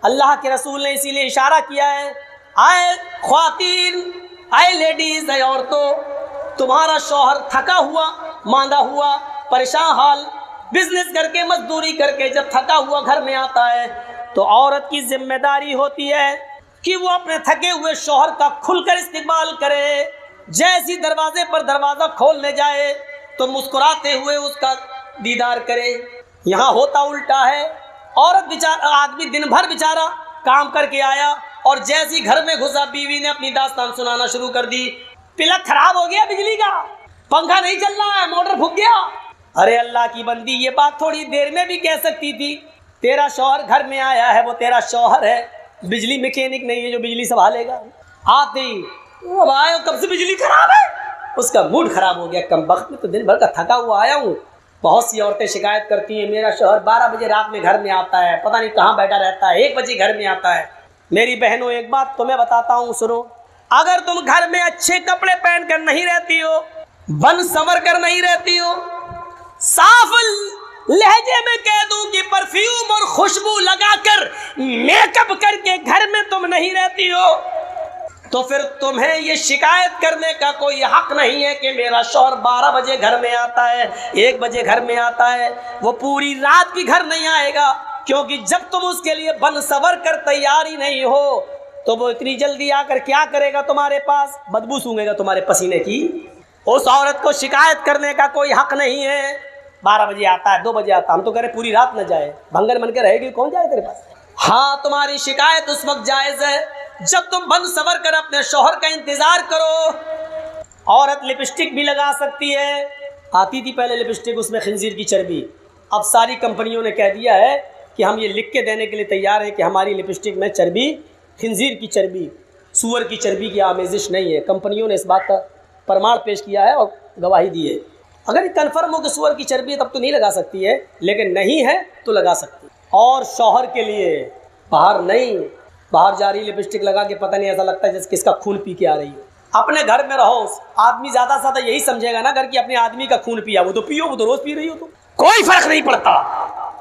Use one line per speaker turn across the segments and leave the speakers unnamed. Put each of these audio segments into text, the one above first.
اللہ کے رسول نے اسی لیے اشارہ کیا ہے، اے خواتین، اے لیڈیز، اے عورتوں، تمہارا شوہر تھکا ہوا، ماندہ ہوا، پریشان حال، بزنس کر کے مزدوری کر کے جب تھکا ہوا گھر میں آتا ہے تو عورت کی ذمہ داری ہوتی ہے کہ وہ اپنے تھکے ہوئے شوہر کا کھل کر استقبال کرے۔ جیسی دروازے پر دروازہ کھولنے جائے تو مسکراتے ہوئے اس کا دیدار کرے۔ یہاں ہوتا الٹا ہے، عورت بیچارہ، آدمی دن بھر بیچارہ کام کر کے آیا اور جیسی گھر میں گھسا بیوی نے اپنی داستان سنانا شروع کر دی، پلک خراب ہو گیا بجلی کا، پنکھا نہیں چل رہا ہے، موٹر پھک گیا۔ ارے اللہ کی بندی، یہ بات تھوڑی دیر میں بھی کہہ سکتی تھی، تیرا شوہر گھر میں آیا ہے، وہ تیرا شوہر ہے، بجلی میکینک نہیں ہے جو بجلی سنبھالے گا۔ آتے ہی اب آئے کب سے بجلی خراب ہے، اس کا موڈ خراب ہو گیا، کم وقت میں تو دن بھر کا تھکا ہوا آیا ہوں۔ بہت سی عورتیں شکایت کرتی ہیں میرا شوہر 12 بجے رات میں گھر میں آتا ہے، پتہ نہیں کہاں بیٹھا رہتا ہے، 1 بجے گھر میں آتا ہے۔ میری بہنوں، ایک بات تمہیں بتاتا ہوں، سنو، اگر تم گھر میں اچھے کپڑے پہن کر نہیں رہتی ہو، بن سنور کر نہیں رہتی ہو، صاف لہجے میں کہہ دوں کہ پرفیوم اور خوشبو لگا کر میک اپ کر کے گھر میں تم نہیں رہتی ہو، تو پھر تمہیں یہ شکایت کرنے کا کوئی حق نہیں ہے کہ میرا شوہر 12 بجے گھر میں آتا ہے، 1 بجے گھر میں آتا ہے۔ وہ پوری رات بھی گھر نہیں آئے گا، کیونکہ جب تم اس کے لیے بن سنور کر تیار ہی نہیں ہو تو وہ اتنی جلدی آ کر کیا کرے گا تمہارے پاس؟ بدبو سونگے گا تمہارے پسینے کی۔ اس عورت کو شکایت کرنے کا کوئی حق نہیں ہے، 12 بجے آتا ہے، 2 بجے آتا ہے، ہم تو کہہ رہے پوری رات نہ جائے، بھنگن بن کے رہے گی، کون جائے تیرے پاس؟ ہاں، تمہاری شکایت اس وقت جائز ہے جب تم بن سنور کر اپنے شوہر کا انتظار کرو۔ عورت لپسٹک بھی لگا سکتی ہے، آتی تھی پہلے لپسٹک، اس میں خنزیر کی چربی، اب ساری کمپنیوں نے کہہ دیا ہے کہ ہم یہ لکھ کے دینے کے لیے تیار ہیں کہ ہماری لپسٹک میں چربی، خنزیر کی چربی، سور کی چربی کی آمیزش نہیں ہے۔ کمپنیوں نے اس بات کا پرماڑ پیش کیا ہے اور گواہی دی ہے۔ اگر یہ کنفرم ہو کہ سور کی چربی ہے تب تو نہیں لگا سکتی ہے، لیکن نہیں ہے تو لگا سکتی ہے۔ اور شوہر کے لیے باہر نہیں، باہر جا رہی لپسٹک لگا کے پتہ نہیں، ایسا لگتا ہے جیسے کس کا خون پی کے آ رہی ہے۔ اپنے گھر میں رہو، آدمی زیادہ سے زیادہ یہی سمجھے گا نا گھر کی اپنے آدمی کا خون پیا، وہ تو پیو، وہ تو روز پی رہی ہو، تو کوئی فرق نہیں پڑتا۔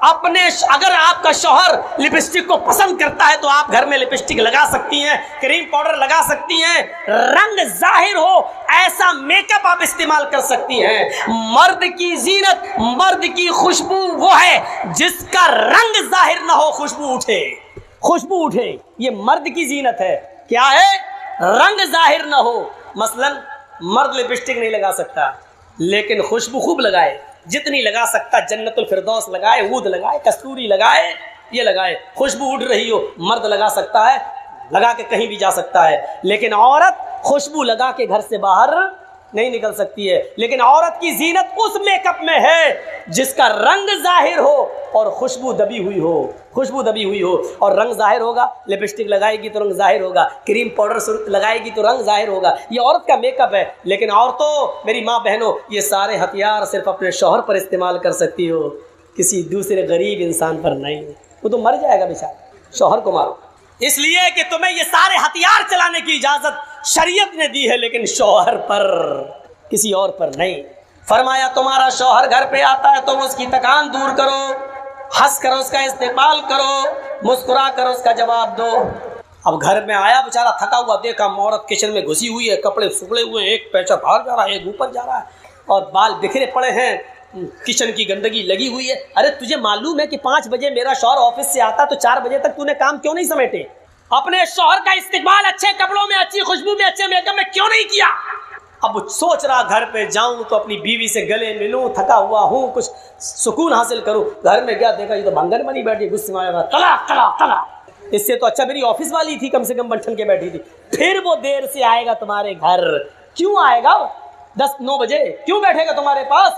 اگر آپ کا شوہر لپسٹک کو پسند کرتا ہے تو آپ گھر میں لپسٹک لگا سکتی ہیں، کریم پاؤڈر لگا سکتی ہیں، رنگ ظاہر ہو ایسا میک اپ آپ استعمال کر سکتی ہیں۔ مرد کی زینت، مرد کی خوشبو وہ ہے جس کا رنگ ظاہر نہ ہو، خوشبو اٹھے، خوشبو اٹھے، یہ مرد کی زینت ہے۔ کیا ہے؟ رنگ ظاہر نہ ہو۔ مثلا مرد لپسٹک نہیں لگا سکتا لیکن خوشبو خوب لگائے، جتنی لگا سکتا، جنت الفردوس لگائے، عود لگائے، کستوری لگائے، یہ لگائے، خوشبو اڑ رہی ہو، مرد لگا سکتا ہے، لگا کے کہیں بھی جا سکتا ہے، لیکن عورت خوشبو لگا کے گھر سے باہر نہیں نکل سکتی ہے۔ لیکن عورت کی زینت اس میک اپ میں ہے جس کا رنگ ظاہر ہو اور خوشبو دبی ہوئی ہو، خوشبو دبی ہوئی ہو، اور رنگ ظاہر ہوگا، لپسٹک لگائے گی تو رنگ ظاہر ہوگا، کریم پاؤڈر لگائے گی تو رنگ ظاہر ہوگا، یہ عورت کا میک اپ ہے۔ لیکن عورتوں، میری ماں بہنوں، یہ سارے ہتھیار صرف اپنے شوہر پر استعمال کر سکتی ہو، کسی دوسرے غریب انسان پر نہیں، وہ تو مر جائے گا بیچارہ، شوہر کو مارو۔ اس لیے کہ تمہیں یہ سارے ہتھیار چلانے کی اجازت شریعت نے دی ہے، لیکن شوہر پر، کسی اور پر نہیں۔ فرمایا تمہارا شوہر گھر پہ آتا ہے تو اس کی تکان دور کرو، ہنس کر اس کا استقبال کرو، مسکرا کر اس کا جواب دو۔ اب گھر میں آیا بیچارہ تھکا ہوا، دیکھا عورت کچن میں گھسی ہوئی ہے، کپڑے سکڑے ہوئے ہیں، ایک پیچھا باہر جا رہا ہے، ایک اوپر جا رہا ہے، اور بال بکھرے پڑے ہیں، کچن کی گندگی لگی ہوئی ہے۔ ارے تجھے معلوم ہے کہ 5 بجے میرا شوہر آفس سے آتا تو 4 بجے تک تو نے کام کیوں نہیں سمیٹے؟ اپنے شوہر کا استقبال اچھے کپڑوں میں، اچھی خوشبو میں، اچھے میک اپ میں کیوں نہیں کیا؟ اب سوچ رہا گھر پہ جاؤں تو اپنی بیوی سے گلے ملوں، تھکا ہوا ہوں، کچھ سکون حاصل کروں۔ گھر میں گیا، دیکھا یہ تو بھنگن بنی بیٹھی، غصے میں آیا، طلاق طلاق طلاق۔ اس سے تو اچھا میری آفس والی تھی، کم سے کم بنٹھن کے بیٹھی تھی۔ پھر وہ دیر سے آئے گا تمہارے گھر، کیوں آئے گا؟ 10-9 بجے کیوں بیٹھے گا تمہارے پاس؟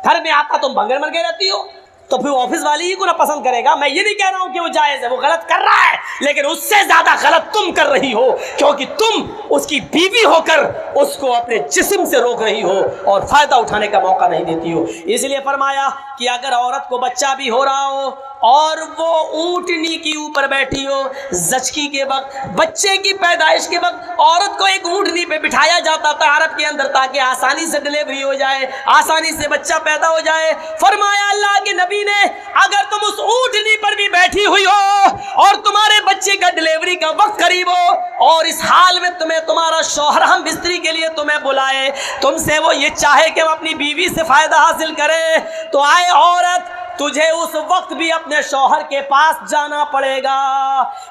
گھر میں آتا تم بھنگن بن کے رہتی ہو، تو پھر آفس والی ہی کو نہ پسند کرے گا۔ میں یہ نہیں کہہ رہا ہوں کہ وہ جائز ہے، وہ غلط کر رہا ہے، لیکن اس سے زیادہ غلط تم کر رہی ہو، کیونکہ تم اس کی بیوی ہو کر اس کو اپنے جسم سے روک رہی ہو اور فائدہ اٹھانے کا موقع نہیں دیتی ہو۔ اس لیے فرمایا کہ اگر عورت کو بچہ بھی ہو رہا ہو اور وہ اونٹنی کے اوپر بیٹھی ہو. زچگی کے وقت، بچے کی پیدائش کے وقت عورت کو ایک اونٹنی پہ بٹھایا جاتا تھا عرب کے اندر، تاکہ آسانی سے ڈلیوری ہو جائے، آسانی سے بچہ پیدا ہو جائے. فرمایا اللہ کے نبی نے اگر تم اس اونٹنی پر بھی بیٹھی ہوئی ہو اور تمہارے بچے کا ڈلیوری کا وقت قریب ہو اور اس حال میں تمہیں تمہارا شوہر ہم بستری کے لیے تمہیں بلائے، تم سے وہ یہ چاہے کہ وہ اپنی بیوی سے فائدہ حاصل کرے، تو آئے عورت تجھے اس وقت بھی اپنے شوہر کے پاس جانا پڑے گا،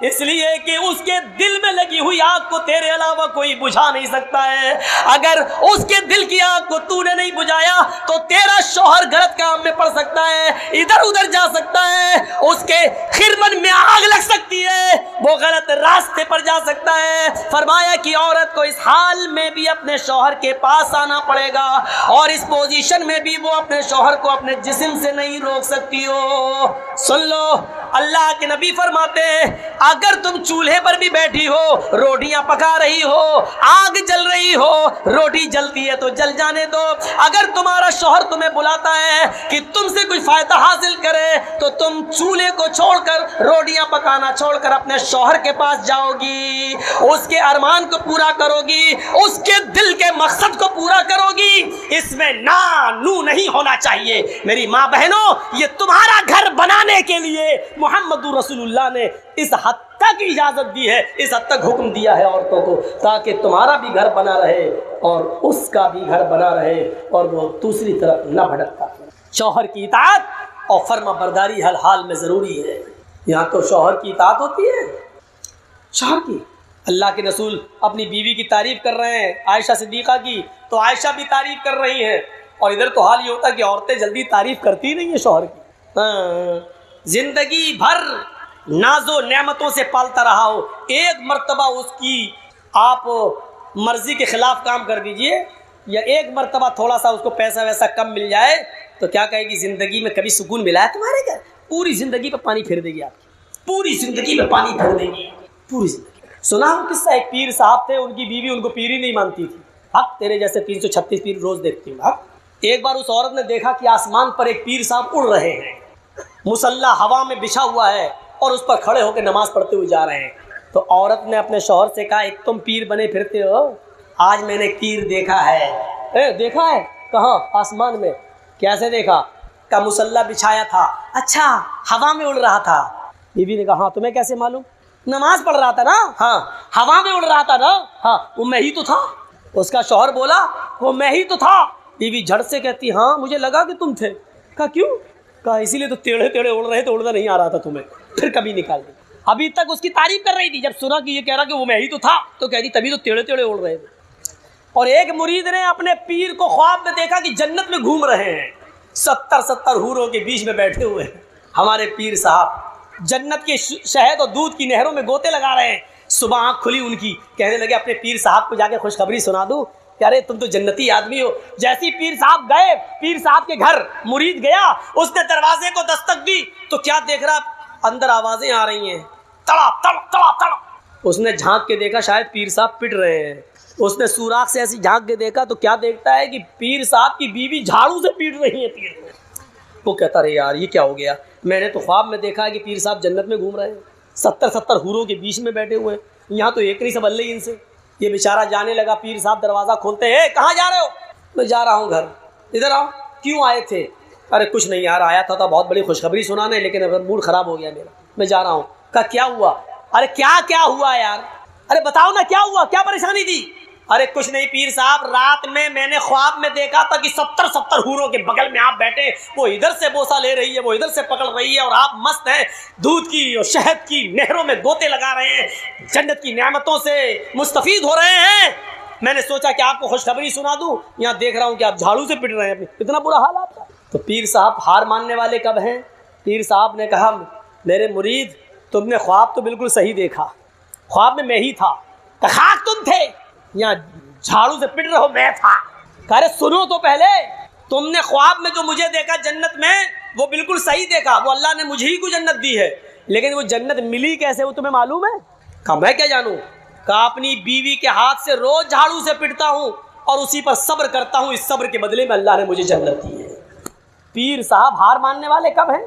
اس لیے کہ اس کے دل میں لگی ہوئی آگ کو تیرے علاوہ کوئی بجھا نہیں سکتا ہے. اگر اس کے دل کی آگ کو تو نے نہیں بجھایا تو تیرا شوہر غلط کام میں پڑ سکتا ہے، ادھر ادھر جا سکتا ہے، اس کے خرمن میں آگ لگ سکتی ہے، وہ غلط راستے پر جا سکتا ہے. فرمایا کہ عورت کو اس حال میں بھی اپنے شوہر کے پاس آنا پڑے گا، اور اس پوزیشن میں بھی وہ اپنے شوہر کو اپنے جسم سے نہیں روک سکتی ہو. سن لو، اللہ کے نبی فرماتے ہیں اگر تم چولہے پر بھی بیٹھی ہو، روٹیاں پکا رہی ہو، آگ جل رہی ہو، روٹی جلتی ہے تو جل جانے دو. اگر تمہارا شوہر تمہیں بلاتا ہے کہ تم سے کوئی فائدہ حاصل کرے تو تم چولہے کو چھوڑ کر، روٹیاں پکانا چھوڑ کر اپنے شوہر کے پاس جاؤ گی، اس کے ارمان کو پورا کرو گی، اس کے دل کے مقصد کو پورا کرو گی. اس میں نا نو نہیں ہونا چاہیے. میری ماں بہنوں، یہ تمہارا گھر بنانے کے لیے محمد رسول اللہ نے اس حد تک اجازت دی ہے، اس حد تک حکم دیا ہے عورتوں کو، تاکہ تمہارا بھی گھر بنا رہے اور اس کا بھی گھر بنا رہے اور وہ دوسری طرف نہ بھٹکتا. شوہر کی اطاعت اور فرما برداری ہر حال میں ضروری ہے. یہاں تو شوہر کی اطاعت ہوتی ہے، شوہر کی. اللہ کے رسول اپنی بیوی کی تعریف کر رہے ہیں، عائشہ صدیقہ کی، تو عائشہ بھی تعریف کر رہی ہیں. اور ادھر تو حال یہ ہوتا ہے کہ عورتیں جلدی تعریف کرتی نہیں ہیں شوہر کی. زندگی بھر ناز و نعمتوں سے پالتا رہا ہو، ایک مرتبہ اس کی آپ مرضی کے خلاف کام کر دیجئے، یا ایک مرتبہ تھوڑا سا اس کو پیسہ ویسا کم مل جائے تو کیا کہے گی زندگی میں کبھی سکون ملا ہے تمہارے گھر؟ پوری زندگی پہ پانی پھیر دے گی، آپ کی پوری زندگی پہ پانی پھیر دے گی، پوری زندگی. سنا ہو قصہ، ایک پیر صاحب تھے، ان کی بیوی ان کو پیر ہی نہیں مانتی تھی. حق تیرے جیسے 336 پیر روز دیکھتی ہوں. حق. ایک بار اس عورت نے دیکھا کہ آسمان پر ایک پیر صاحب اڑ رہے ہیں، مسلح ہوا میں بچھا ہوا ہے اور اس پر کھڑے ہو کے نماز پڑھتے ہوئے جا رہے ہیں. تو عورت نے اپنے شوہر سے کہا ایک تم پیر بنے پھرتے ہو، آج میں نے پیر دیکھا ہے. دیکھا ہے؟ کہاں؟ آسمان میں. کیسے دیکھا؟ کا مسلح بچھایا تھا. اچھا، ہوا میں اڑ رہا تھا. بیوی نے کہا ہاں تمہیں کیسے معلوم؟ نماز پڑھ رہا تھا نا. ہاں. ہوا میں اڑ رہا تھا نا. ہاں. وہ میں ہی تو تھا. اس کا شوہر بولا وہ میں ہی تو تھا. بیوی جھٹ سے کہتی ہاں مجھے لگا کہ تم تھے. کہا کیوں؟ کہا اسی لیے تو ٹیڑھے ٹیڑھے اڑ رہے تھے، اڑنا نہیں آ رہا تھا تمہیں. پھر کبھی نکال دی. ابھی تک اس کی تعریف کر رہی تھی، جب سنا کہ یہ کہہ رہا کہ وہ میں ہی تو تھا تو کہہ دی تبھی تو ٹیڑھے ٹیڑھے اڑ رہے تھے. اور ایک مرید نے اپنے پیر کو خواب میں دیکھا کہ جنت میں گھوم رہے ہیں، 70 حوروں کے بیچ میں بیٹھے ہوئے ہیں. ہمارے پیر صاحب جنت کے شہد اور دودھ کی نہروں میں گوتے لگا رہے ہیں. صبح آنکھ کھلی ان کی، کہنے لگے اپنے پیر صاحب کو جا کے خوشخبری سنا دوں کہ ارے تم تو جنتی آدمی ہو. جیسی پیر صاحب گئے، پیر صاحب کے گھر مرید گیا، اس نے دروازے کو دستک دی تو کیا دیکھ رہا؟ اندر آوازیں آ رہی ہیں، تڑا تڑ تڑا تڑ. اس نے جھانک کے دیکھا شاید پیر صاحب پٹ رہے ہیں. اس نے سوراخ سے ایسی جھانک کے دیکھا تو کیا دیکھتا ہے کہ پیر صاحب کی بیوی جھاڑو سے پیٹ رہی ہے پیر کو. وہ کہتا رہے یار یہ کیا ہو گیا، میں نے تو خواب میں دیکھا ہے کہ پیر صاحب جنت میں گھوم رہے ہیں، 70 حوروں کے بیچ میں بیٹھے ہوئے ہیں، یہاں تو ایک نہیں سنبھل رہی ان سے. یہ بیچارہ جانے لگا. پیر صاحب دروازہ کھولتے ہیں، کہاں جا رہے ہو؟ میں جا رہا ہوں گھر. ادھر آؤ. کیوں آئے تھے؟ ارے کچھ نہیں یار، آیا تھا بہت بڑی خوشخبری سنانے، لیکن اگر موڈ خراب ہو گیا میرا، میں جا رہا ہوں. کہا کیا ہوا؟ ارے کیا ہوا یار؟ ارے بتاؤ نا کیا ہوا، کیا پریشانی تھی؟ ارے کچھ نہیں پیر صاحب، رات میں نے خواب میں دیکھا تھا کہ 70 حوروں کے بغل میں آپ بیٹھے، وہ ادھر سے بوسہ لے رہی ہے، وہ ادھر سے پکڑ رہی ہے، اور آپ مست ہیں، دودھ کی اور شہد کی نہروں میں گوتے لگا رہے ہیں، جنت کی نعمتوں سے مستفید ہو رہے ہیں. میں نے سوچا کہ آپ کو خوشخبری سنا دوں، یہاں دیکھ رہا ہوں کہ آپ جھاڑو سے پٹ رہے ہیں. اتنا برا حال آپ کا. تو پیر صاحب ہار ماننے والے کب ہیں؟ پیر صاحب نے کہا میرے مرید تم نے خواب تو بالکل صحیح دیکھا، خواب میں ہی تھا. خاک تم تھے، یہاں جھاڑو سے پٹ رہے ہو، میں تھا. کہہ رہے سنو تو پہلے، تم نے خواب میں جو مجھے دیکھا جنت میں وہ بالکل صحیح دیکھا، وہ اللہ نے مجھے ہی کو جنت دی ہے، لیکن وہ جنت ملی کیسے وہ تمہیں معلوم ہے؟ کہا میں کیا جانوں. کہا اپنی بیوی کے ہاتھ سے روز جھاڑو سے پٹتا ہوں اور اسی پر صبر کرتا ہوں، اس صبر کے بدلے میں اللہ نے مجھے جنت دی ہے. پیر صاحب ہار ماننے والے کب ہیں؟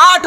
8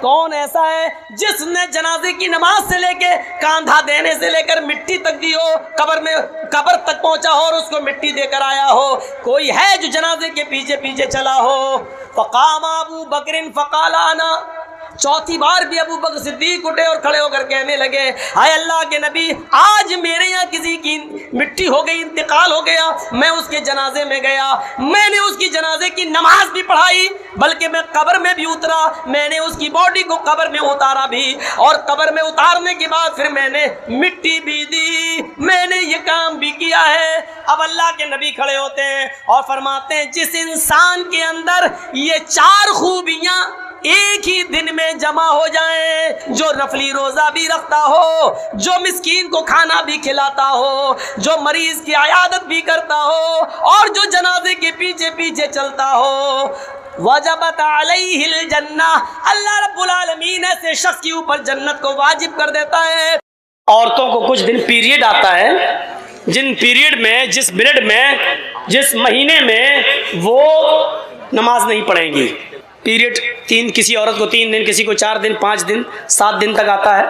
کون ایسا ہے جس نے جنازے کی نماز سے لے کے کاندھا دینے سے لے کر مٹی تک دی ہو، قبر تک پہنچا ہو اور اس کو مٹی دے کر آیا ہو؟ کوئی ہے جو جنازے کے پیچھے پیچھے چلا ہو؟ فقام ابو بکر فقال انا، چوتھی بار بھی ابو بکر صدیق اٹھے اور کھڑے ہو کر کہنے لگے، ہائے اللہ کے نبی، آج میرے یہاں کسی کی مٹی ہو گئی، انتقال ہو گیا، میں اس کے جنازے میں گیا، میں نے اس کی جنازے کی نماز بھی پڑھائی، بلکہ میں قبر میں بھی اترا، میں نے اس کی باڈی کو قبر میں اتارا بھی، اور قبر میں اتارنے کے بعد پھر میں نے مٹی بھی دی، میں نے یہ کام بھی کیا ہے۔ اب اللہ کے نبی کھڑے ہوتے ہیں اور فرماتے ہیں، جس انسان کے اندر یہ چار خوبیاں ایک ہی دن میں جمع ہو جائیں، جو نفلی روزہ بھی رکھتا ہو، جو مسکین کو کھانا بھی کھلاتا ہو، جو مریض کی عیادت بھی کرتا ہو، اور جو جنازے کے پیچھے پیچھے چلتا ہو، وجبت علیہ الجنہ، اللہ رب العالمین ایسے شخص کے اوپر جنت کو واجب کر دیتا ہے۔ عورتوں کو کچھ دن پیریڈ آتا ہے، جن پیریڈ میں، جس منٹ میں، جس مہینے میں وہ نماز نہیں پڑھیں گی۔ پیریڈ کسی عورت کو 3 دن، کسی کو 4 دن، 5 دن، 7 دن تک آتا ہے۔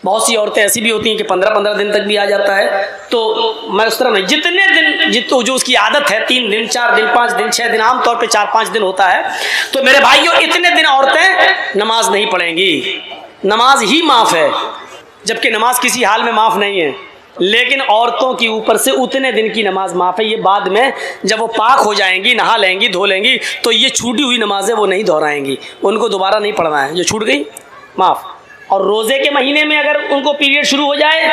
بہت سی عورتیں ایسی بھی ہوتی ہیں کہ 15 دن تک بھی آ جاتا ہے۔ تو میں اس طرح نہیں، جتنے دن جو اس کی عادت ہے، 3 دن، 4 دن، 5 دن، 6 دن، عام طور پہ 4-5 دن ہوتا ہے۔ تو میرے بھائیوں، اتنے دن عورتیں نماز نہیں پڑھیں گی، نماز ہی معاف ہے، جبکہ نماز کسی حال میں معاف نہیں ہے، لیکن عورتوں کے اوپر سے اتنے دن کی نماز معاف ہے۔ یہ بعد میں جب وہ پاک ہو جائیں گی، نہا لیں گی، دھو لیں گی، تو یہ چھوٹی ہوئی نمازیں وہ نہیں دہرائیں گی، ان کو دوبارہ نہیں پڑھنا ہے، جو چھوٹ گئی معاف۔ اور روزے کے مہینے میں اگر ان کو پیریڈ شروع ہو جائے،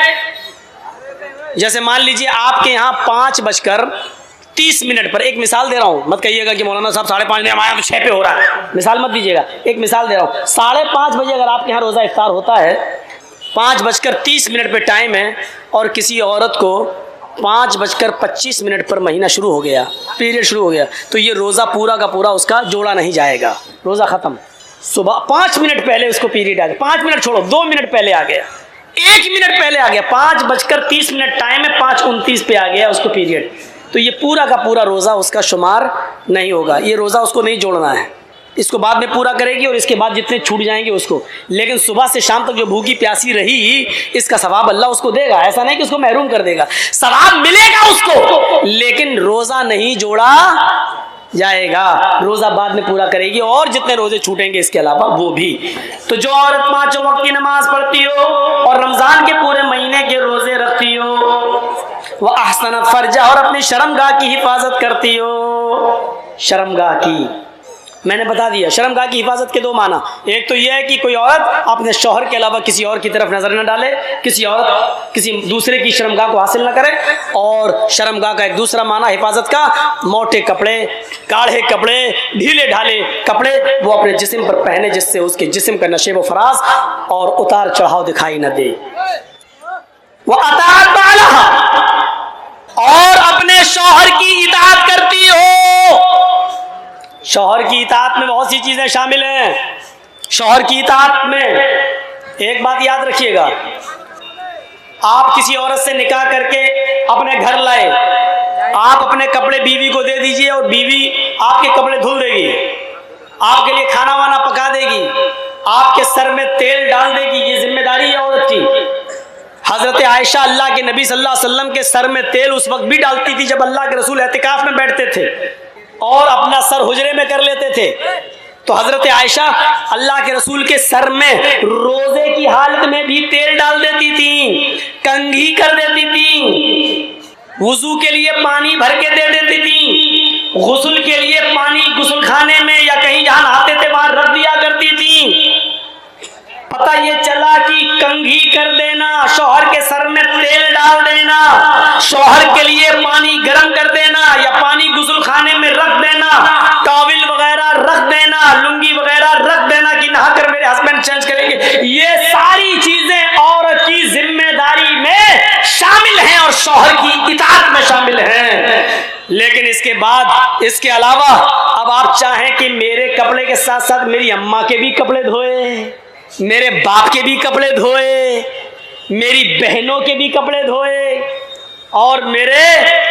جیسے مان لیجئے آپ کے یہاں 5:30 پر، ایک مثال دے رہا ہوں، مت کہیے گا کہ مولانا صاحب 5:30 نے ہمارے یہاں تو 6 پہ ہو رہا ہے، مثال مت دیجیے گا، ایک مثال دے رہا ہوں، 5:30 بجے اگر آپ کے یہاں روزہ افطار ہوتا ہے، 5:30 پہ ٹائم ہے، اور کسی عورت کو 5:25 پر مہینہ شروع ہو گیا، پیریڈ شروع ہو گیا، تو یہ روزہ پورا کا پورا اس کا جوڑا نہیں جائے گا، روزہ ختم۔ صبح 5 منٹ پہلے اس کو پیریڈ آ گیا، 5 منٹ چھوڑو، 2 منٹ پہلے آ گیا، 1 منٹ پہلے آ گیا، 5:30 ٹائم ہے، 5:29 پہ آ گیا اس کو پیریڈ، تو یہ پورا کا پورا روزہ اس کا شمار نہیں ہوگا، یہ روزہ اس کو نہیں جوڑنا ہے، اس کو بعد میں پورا کرے گی، اور اس کے بعد جتنے چھوٹ جائیں گے اس کو، لیکن صبح سے شام تک جو بھوکی پیاسی رہی، اس کا ثواب اللہ اس کو دے گا، ایسا نہیں کہ اس کو محروم کر دے گا، ثواب ملے گا اس کو، لیکن روزہ نہیں جوڑا جائے گا، روزہ بعد میں پورا کرے گی، اور جتنے روزے چھوٹیں گے اس کے علاوہ وہ بھی۔ تو جو عورت 5 وقت کی نماز پڑھتی ہو اور رمضان کے پورے مہینے کے روزے رکھتی ہو، وہ احسنت فرجہ، اور اپنی شرمگاہ کی حفاظت کرتی ہو، شرمگاہ کی، میں نے بتا دیا شرمگاہ کی حفاظت کے 2 معنی، ایک تو یہ ہے کہ کوئی عورت اپنے شوہر کے علاوہ کسی اور کی طرف نظر نہ ڈالے، کسی عورت کسی دوسرے کی شرمگاہ کو حاصل نہ کرے، اور شرمگاہ کا ایک دوسرا معنی حفاظت کا، موٹے کپڑے، گاڑھے کپڑے، ڈھیلے ڈھالے کپڑے وہ اپنے جسم پر پہنے، جس سے اس کے جسم کا نشیب و فراز اور اتار چڑھاؤ دکھائی نہ دے۔ وَأَطَاعَتْ بَعْلَهَا، اور اپنے شوہر کی اطاعت کرتی ہو۔ شوہر کی اطاعت میں بہت سی چیزیں شامل ہیں۔ شوہر کی اطاعت میں ایک بات یاد رکھیے گا، آپ کسی عورت سے نکاح کر کے اپنے گھر لائے، آپ اپنے کپڑے بیوی کو دے دیجئے، اور بیوی آپ کے کپڑے دھل دے گی، آپ کے لیے کھانا وانا پکا دے گی، آپ کے سر میں تیل ڈال دے گی، یہ ذمہ داری ہے عورت کی۔ حضرت عائشہ اللہ کے نبی صلی اللہ علیہ وسلم کے سر میں تیل اس وقت بھی ڈالتی تھی جب اللہ کے رسول اعتکاف میں بیٹھتے تھے اور اپنا سر حجرے میں کر لیتے تھے، تو حضرت عائشہ اللہ کے رسول کے سر میں روزے کی حالت میں بھی تیل ڈال دیتی تھی، کنگھی کر دیتی تھی، وضو کے لیے پانی بھر کے دے دیتی تھی، غسل کے لیے پانی غسل خانے میں یا کہیں جہاں نہاتے تھے وہاں رکھ دیا کرتی تھی۔ پتہ یہ چلا کہ کنگھی کر دینا، شوہر کے سر میں تیل ڈال دینا، شوہر کے لیے پانی گرم کر دینا یا پانی غسل خانے میں رکھ دینا، ٹاول وغیرہ رکھ دینا، لنگی وغیرہ رکھ دینا کہ نہا کر میرے ہسبینڈ چینج کریں گے، یہ ساری چیزیں عورت کی ذمہ داری میں شامل ہیں اور شوہر کی اطاعت میں شامل ہیں۔ لیکن اس کے بعد، اس کے علاوہ اب آپ چاہیں کہ میرے کپڑے کے ساتھ ساتھ میری اماں کے بھی کپڑے دھوئے، میرے باپ کے بھی کپڑے دھوئے، میری بہنوں کے بھی کپڑے دھوئے، اور میرے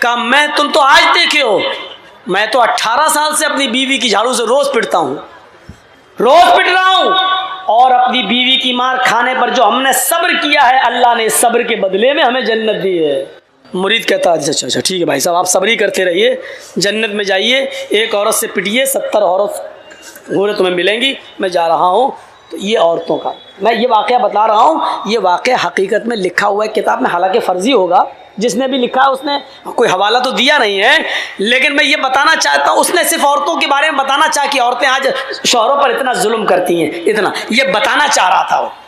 کہا میں تم تو آج دیکھے ہو، میں تو 18 سال سے اپنی بیوی کی جھاڑو سے روز پٹتا ہوں، روز پٹ رہا ہوں، اور اپنی بیوی کی مار کھانے پر جو ہم نے صبر کیا ہے، اللہ نے صبر کے بدلے میں ہمیں جنت دی ہے۔ مرید کہتا ہے اچھا اچھا ٹھیک ہے بھائی صاحب، آپ صبر ہی کرتے رہیے، جنت میں جائیے، ایک عورت سے پٹیے، 70 عورت گورے تمہیں ملیں گی، میں جا رہا ہوں۔ تو یہ عورتوں کا میں یہ واقعہ بتا رہا ہوں، یہ واقعہ حقیقت میں لکھا ہوا ہے کتاب میں، حالانکہ فرضی ہوگا، جس نے بھی لکھا ہے اس نے کوئی حوالہ تو دیا نہیں ہے، لیکن میں یہ بتانا چاہتا ہوں، اس نے صرف عورتوں کے بارے میں بتانا چاہا کہ عورتیں آج شوہروں پر اتنا ظلم کرتی ہیں، اتنا یہ بتانا چاہ رہا تھا وہ۔